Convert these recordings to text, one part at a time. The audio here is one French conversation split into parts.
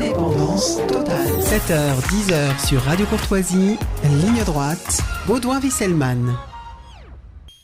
Indépendance totale. 7h, 10h sur Radio Courtoisie, ligne droite, Baudouin-Wesselmann.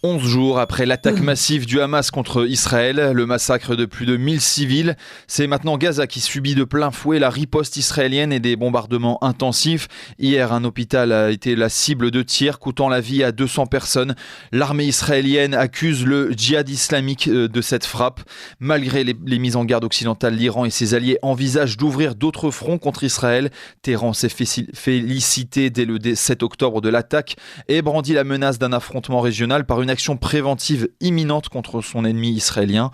11 jours après l'attaque massive du Hamas contre Israël, le massacre de plus de 1000 civils, c'est maintenant Gaza qui subit de plein fouet la riposte israélienne et des bombardements intensifs. Hier, un hôpital a été la cible de tirs coûtant la vie à 200 personnes. L'armée israélienne accuse le djihad islamique de cette frappe. Malgré les mises en garde occidentales, l'Iran et ses alliés envisagent d'ouvrir d'autres fronts contre Israël. Téhéran s'est félicité dès le 7 octobre de l'attaque et brandit la menace d'un affrontement régional par une action préventive imminente contre son ennemi israélien.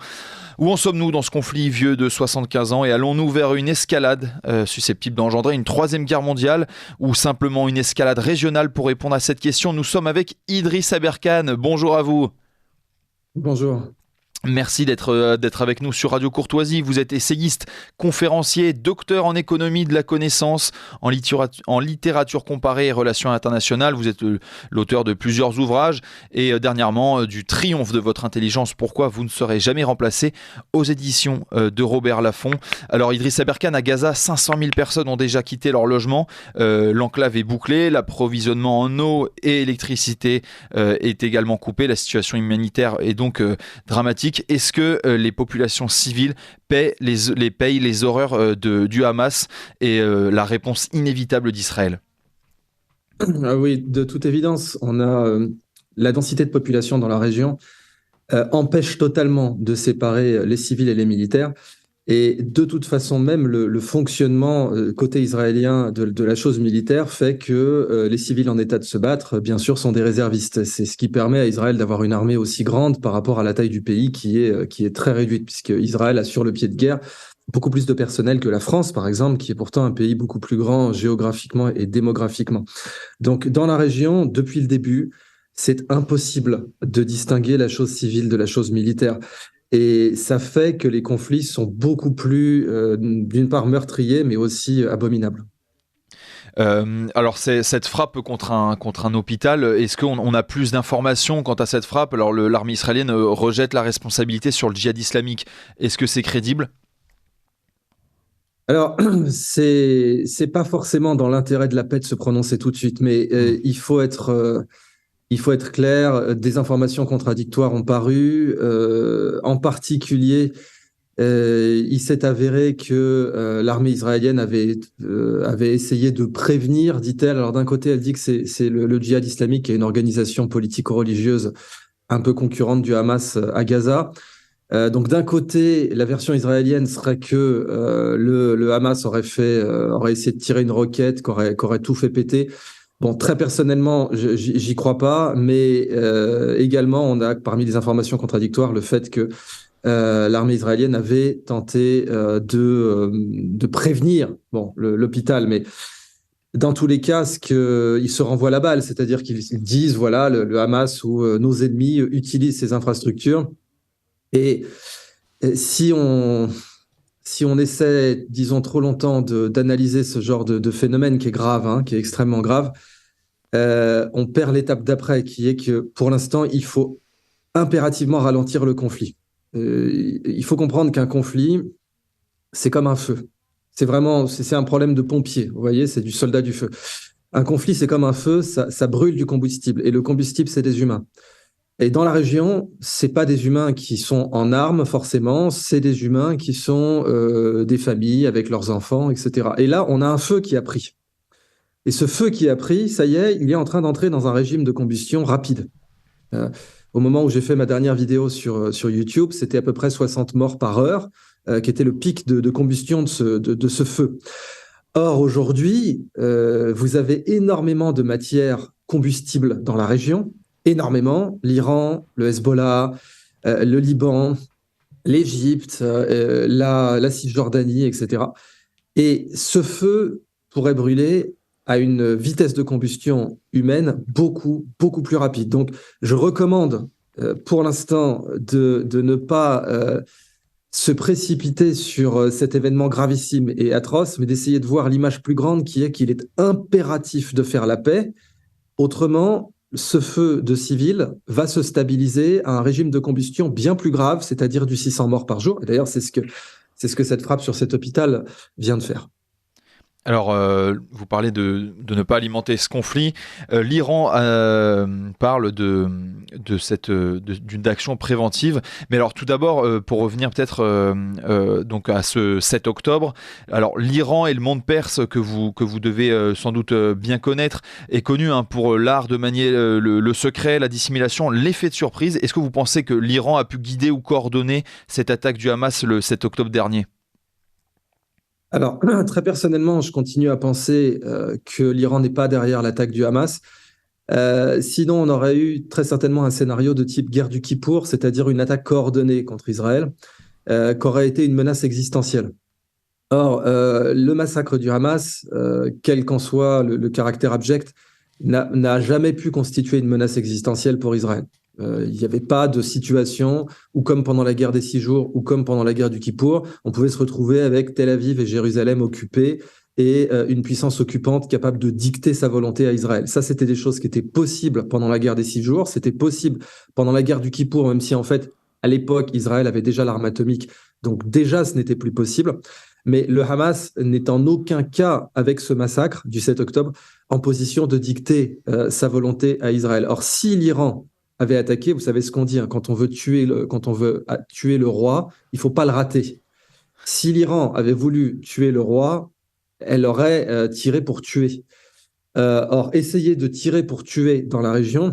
Où en sommes-nous dans ce conflit vieux de 75 ans et allons-nous vers une escalade susceptible d'engendrer une troisième guerre mondiale ou simplement une escalade régionale? Pour répondre à cette question, nous sommes avec Idriss Aberkane. Bonjour à vous. Bonjour. Merci d'être avec nous sur Radio Courtoisie. Vous êtes essayiste, conférencier, docteur en économie de la connaissance, en littérature comparée et relations internationales. Vous êtes l'auteur de plusieurs ouvrages et dernièrement du Triomphe de votre intelligence, pourquoi vous ne serez jamais remplacé, aux éditions de Robert Laffont. Alors Idriss Aberkane, à Gaza, 500 000 personnes ont déjà quitté leur logement. L'enclave est bouclée, l'approvisionnement en eau et électricité est également coupé. La situation humanitaire est donc dramatique. Est-ce que les populations civiles payent les horreurs du Hamas et la réponse inévitable d'Israël? Ah oui, de toute évidence, on a la densité de population dans la région empêche totalement de séparer les civils et les militaires. Et de toute façon, même le fonctionnement côté israélien de la chose militaire fait que les civils en état de se battre, bien sûr, sont des réservistes. C'est ce qui permet à Israël d'avoir une armée aussi grande par rapport à la taille du pays qui est très réduite, puisque Israël a sur le pied de guerre beaucoup plus de personnel que la France, par exemple, qui est pourtant un pays beaucoup plus grand géographiquement et démographiquement. Donc, dans la région, depuis le début, c'est impossible de distinguer la chose civile de la chose militaire. Et ça fait que les conflits sont beaucoup plus, d'une part, meurtriers, mais aussi abominables. Alors, cette frappe contre un hôpital, est-ce qu'on a plus d'informations quant à cette frappe? Alors, l'armée israélienne rejette la responsabilité sur le djihad islamique. Est-ce que c'est crédible? Alors, c'est pas forcément dans l'intérêt de la paix de se prononcer tout de suite, mais il faut être clair, des informations contradictoires ont paru. En particulier, il s'est avéré que l'armée israélienne avait essayé de prévenir, dit-elle. Alors d'un côté, elle dit que c'est le djihad islamique, qui est une organisation politico-religieuse un peu concurrente du Hamas à Gaza. Donc d'un côté, la version israélienne serait que le Hamas aurait essayé de tirer une roquette, qu'aurait tout fait péter. Bon, très personnellement, j'y crois pas, mais également, on a parmi les informations contradictoires le fait que l'armée israélienne avait tenté de prévenir l'hôpital, mais dans tous les cas, ils se renvoient la balle, c'est-à-dire qu'ils disent, voilà, le Hamas ou nos ennemis utilisent ces infrastructures. Et si on essaie, disons, trop longtemps d'analyser ce genre de phénomène qui est grave, qui est extrêmement grave, on perd l'étape d'après, qui est que, pour l'instant, il faut impérativement ralentir le conflit. Il faut comprendre qu'un conflit, c'est comme un feu. C'est un problème de pompier, vous voyez, c'est du soldat du feu. Un conflit, c'est comme un feu, ça brûle du combustible, et le combustible, c'est des humains. Et dans la région, c'est pas des humains qui sont en armes forcément, c'est des humains qui sont des familles avec leurs enfants, etc. Et là, on a un feu qui a pris. Et ce feu qui a pris, ça y est, il est en train d'entrer dans un régime de combustion rapide. Au moment où j'ai fait ma dernière vidéo sur YouTube, c'était à peu près 60 morts par heure, qui était le pic de combustion de ce feu. Or, aujourd'hui, vous avez énormément de matières combustibles dans la région, énormément. L'Iran, le Hezbollah, le Liban, l'Égypte, la Cisjordanie, etc. Et ce feu pourrait brûler à une vitesse de combustion humaine beaucoup, beaucoup plus rapide. Donc, je recommande pour l'instant de ne pas se précipiter sur cet événement gravissime et atroce, mais d'essayer de voir l'image plus grande qui est qu'il est impératif de faire la paix. Autrement, ce feu de civils va se stabiliser à un régime de combustion bien plus grave, c'est-à-dire du 600 morts par jour. Et d'ailleurs, c'est ce que cette frappe sur cet hôpital vient de faire. Alors, vous parlez de ne pas alimenter ce conflit. L'Iran parle d'une action préventive. Mais alors, tout d'abord, pour revenir peut-être donc à ce 7 octobre, alors l'Iran et le monde perse que vous devez sans doute bien connaître est connu pour l'art de manier le secret, la dissimulation, l'effet de surprise. Est-ce que vous pensez que l'Iran a pu guider ou coordonner cette attaque du Hamas le 7 octobre dernier ? Alors, très personnellement, je continue à penser que l'Iran n'est pas derrière l'attaque du Hamas. Sinon, on aurait eu très certainement un scénario de type guerre du Kippour, c'est-à-dire une attaque coordonnée contre Israël, qu'aurait été une menace existentielle. Or, le massacre du Hamas, quel qu'en soit le caractère abject, n'a jamais pu constituer une menace existentielle pour Israël. Il n'y avait pas de situation où, comme pendant la guerre des 6 jours ou comme pendant la guerre du Kippour, on pouvait se retrouver avec Tel Aviv et Jérusalem occupées et une puissance occupante capable de dicter sa volonté à Israël. Ça, c'était des choses qui étaient possibles pendant la guerre des 6 jours, c'était possible pendant la guerre du Kippour, même si en fait, à l'époque, Israël avait déjà l'arme atomique, donc déjà, ce n'était plus possible. Mais le Hamas n'est en aucun cas, avec ce massacre du 7 octobre, en position de dicter sa volonté à Israël. Or, si l'Iran avait attaqué, vous savez ce qu'on dit, quand on veut tuer le roi, il ne faut pas le rater. Si l'Iran avait voulu tuer le roi, elle aurait tiré pour tuer. Or, essayer de tirer pour tuer dans la région,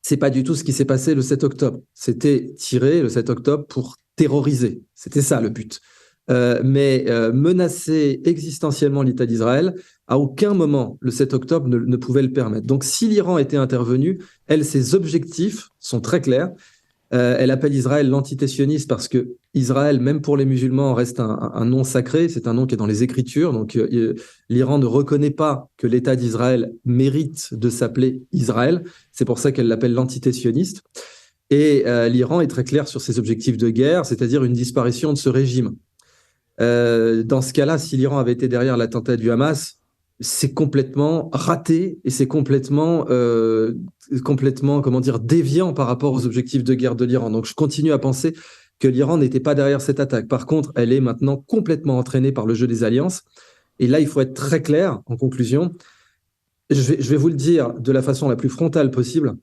c'est pas du tout ce qui s'est passé le 7 octobre. C'était tirer le 7 octobre pour terroriser. C'était ça le but. Mais menacer existentiellement l'État d'Israël, à aucun moment le 7 octobre ne pouvait le permettre. Donc si l'Iran était intervenu, ses objectifs sont très clairs. Elle appelle Israël l'entité sioniste parce que Israël, même pour les musulmans, reste un nom sacré. C'est un nom qui est dans les Écritures. Donc l'Iran ne reconnaît pas que l'État d'Israël mérite de s'appeler Israël. C'est pour ça qu'elle l'appelle l'entité sioniste. Et l'Iran est très clair sur ses objectifs de guerre, c'est-à-dire une disparition de ce régime. Dans ce cas-là, si l'Iran avait été derrière l'attentat du Hamas, c'est complètement raté et c'est complètement, comment dire, déviant par rapport aux objectifs de guerre de l'Iran. Donc, je continue à penser que l'Iran n'était pas derrière cette attaque. Par contre, elle est maintenant complètement entraînée par le jeu des alliances. Et là, il faut être très clair en conclusion. Je vais vous le dire de la façon la plus frontale possible.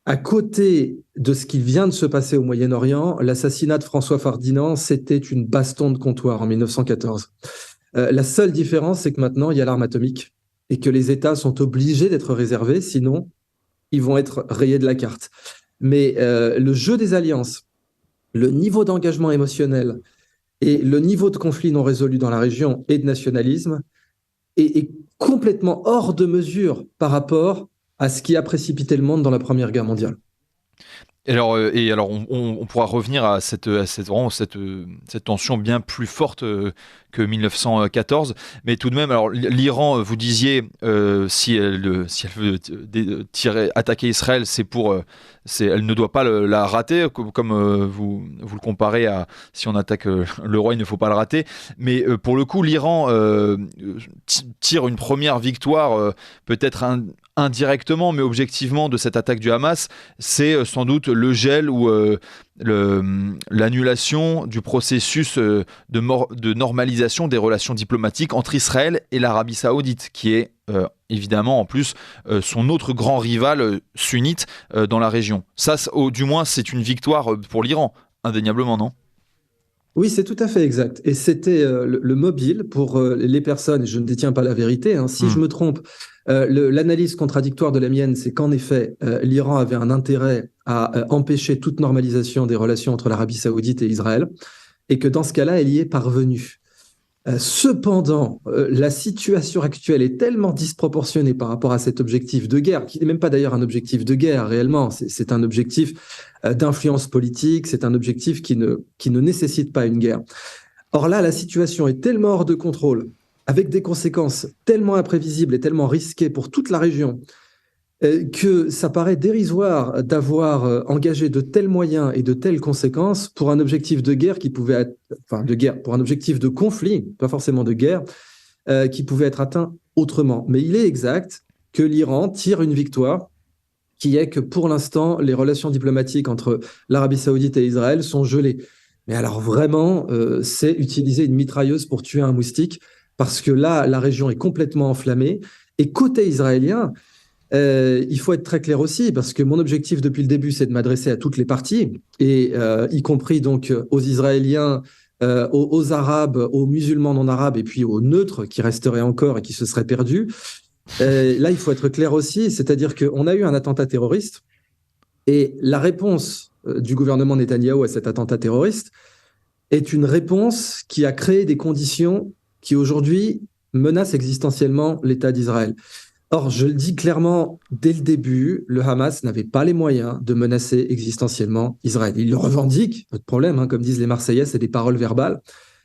À côté de ce qui vient de se passer au Moyen-Orient, l'assassinat de François Ferdinand, c'était une baston de comptoir en 1914. La seule différence, c'est que maintenant, il y a l'arme atomique et que les États sont obligés d'être réservés, sinon, ils vont être rayés de la carte. Mais le jeu des alliances, le niveau d'engagement émotionnel et le niveau de conflit non résolu dans la région et de nationalisme est complètement hors de mesure par rapport à ce qui a précipité le monde dans la Première Guerre mondiale. Alors, on pourra revenir à cette tension bien plus forte que 1914, mais tout de même, alors l'Iran, vous disiez, si elle veut attaquer Israël, elle ne doit pas la rater, comme vous le comparez à si on attaque le roi, il ne faut pas le rater. Mais pour le coup, l'Iran tire une première victoire, peut-être indirectement, mais objectivement, de cette attaque du Hamas, c'est sans doute le gel ou l'annulation du processus de normalisation des relations diplomatiques entre Israël et l'Arabie Saoudite, qui est évidemment en plus son autre grand rival sunnite dans la région. Ça, du moins, c'est une victoire pour l'Iran, indéniablement, non ? Oui, c'est tout à fait exact. Et c'était le mobile pour les personnes, et je ne détiens pas la vérité, si je me trompe, l'analyse contradictoire de la mienne, c'est qu'en effet, l'Iran avait un intérêt à empêcher toute normalisation des relations entre l'Arabie Saoudite et Israël, et que dans ce cas-là, elle y est parvenue. Cependant, la situation actuelle est tellement disproportionnée par rapport à cet objectif de guerre, qui n'est même pas d'ailleurs un objectif de guerre réellement, c'est un objectif d'influence politique, c'est un objectif qui ne nécessite pas une guerre. Or là, la situation est tellement hors de contrôle, avec des conséquences tellement imprévisibles et tellement risquées pour toute la région, que ça paraît dérisoire d'avoir engagé de tels moyens et de telles conséquences pour un objectif de guerre qui pouvait être, pour un objectif de conflit, pas forcément de guerre, qui pouvait être atteint autrement. Mais il est exact que l'Iran tire une victoire qui est que pour l'instant, les relations diplomatiques entre l'Arabie Saoudite et Israël sont gelées. Mais alors vraiment, c'est utiliser une mitrailleuse pour tuer un moustique. parce que là, la région est complètement enflammée. Et côté israélien, il faut être très clair aussi, parce que mon objectif depuis le début, c'est de m'adresser à toutes les parties, et y compris donc aux Israéliens, aux Arabes, aux musulmans non arabes, et puis aux neutres qui resteraient encore et qui se seraient perdus. Là, il faut être clair aussi, c'est-à-dire qu'on a eu un attentat terroriste, et la réponse du gouvernement Netanyahou à cet attentat terroriste est une réponse qui a créé des conditions qui aujourd'hui menacent existentiellement l'État d'Israël. Or, je le dis clairement, dès le début, le Hamas n'avait pas les moyens de menacer existentiellement Israël. Il le revendique, pas de problème, comme disent les Marseillais, c'est des paroles verbales,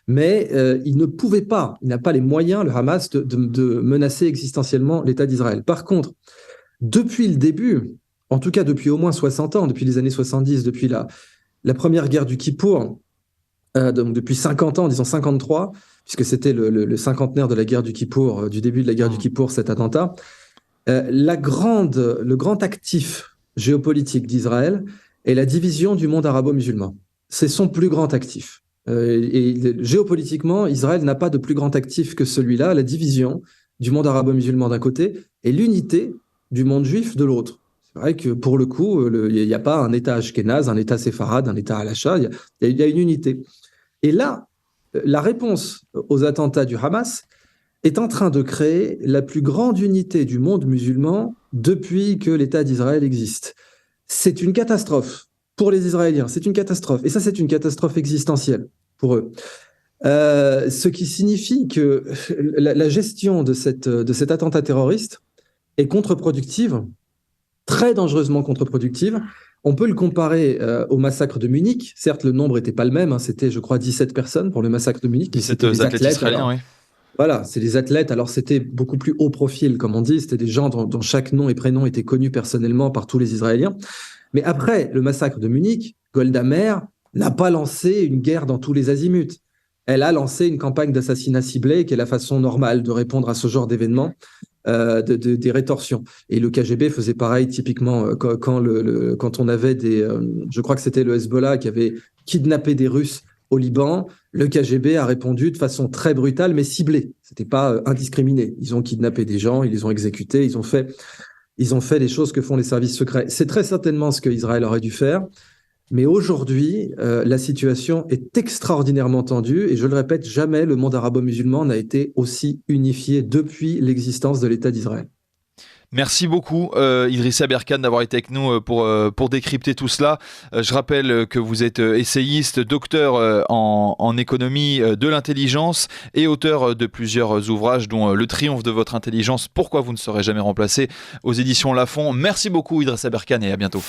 mais il ne pouvait pas, il n'a pas les moyens, le Hamas, de menacer existentiellement l'État d'Israël. Par contre, depuis le début, en tout cas depuis au moins 60 ans, depuis les années 70, depuis la première guerre du Kippour, donc depuis 50 ans, disons 53, puisque c'était le cinquantenaire de la guerre du Kippour, du début de la guerre du Kippour, cet attentat, le grand actif géopolitique d'Israël est la division du monde arabo-musulman. C'est son plus grand actif. Et géopolitiquement, Israël n'a pas de plus grand actif que celui-là, la division du monde arabo-musulman d'un côté et l'unité du monde juif de l'autre. C'est vrai que pour le coup, il n'y a pas un État ashkénaze, un État séfarade, un État halacha, il y a une unité. Et là, la réponse aux attentats du Hamas est en train de créer la plus grande unité du monde musulman depuis que l'État d'Israël existe. C'est une catastrophe pour les Israéliens, c'est une catastrophe. Et ça, c'est une catastrophe existentielle pour eux. Ce qui signifie que la gestion de cet attentat terroriste est contre-productive, très dangereusement contre-productive. On peut le comparer au massacre de Munich. Certes, le nombre n'était pas le même. C'était, je crois, 17 personnes pour le massacre de Munich. 17 athlètes israéliens, oui. Voilà, c'est des athlètes. Alors, c'était beaucoup plus haut profil, comme on dit. C'était des gens dont chaque nom et prénom était connu personnellement par tous les Israéliens. Mais après le massacre de Munich, Golda Meir n'a pas lancé une guerre dans tous les azimuts. Elle a lancé une campagne d'assassinat ciblé, qui est la façon normale de répondre à ce genre d'événements. Des rétorsions. Et le KGB faisait pareil typiquement quand on avait je crois que c'était le Hezbollah qui avait kidnappé des Russes au Liban. Le KGB a répondu de façon très brutale mais ciblée. C'était pas indiscriminé. Ils ont kidnappé des gens, ils les ont exécutés, ils ont fait les choses que font les services secrets. C'est très certainement ce qu'Israël aurait dû faire. Mais aujourd'hui, la situation est extraordinairement tendue et je le répète, jamais le monde arabo-musulman n'a été aussi unifié depuis l'existence de l'État d'Israël. Merci beaucoup Idrissa Berkane d'avoir été avec nous pour décrypter tout cela. Je rappelle que vous êtes essayiste, docteur en économie de l'intelligence et auteur de plusieurs ouvrages dont Le triomphe de votre intelligence, pourquoi vous ne serez jamais remplacé aux éditions Lafon. Merci beaucoup Idrissa Berkane et à bientôt.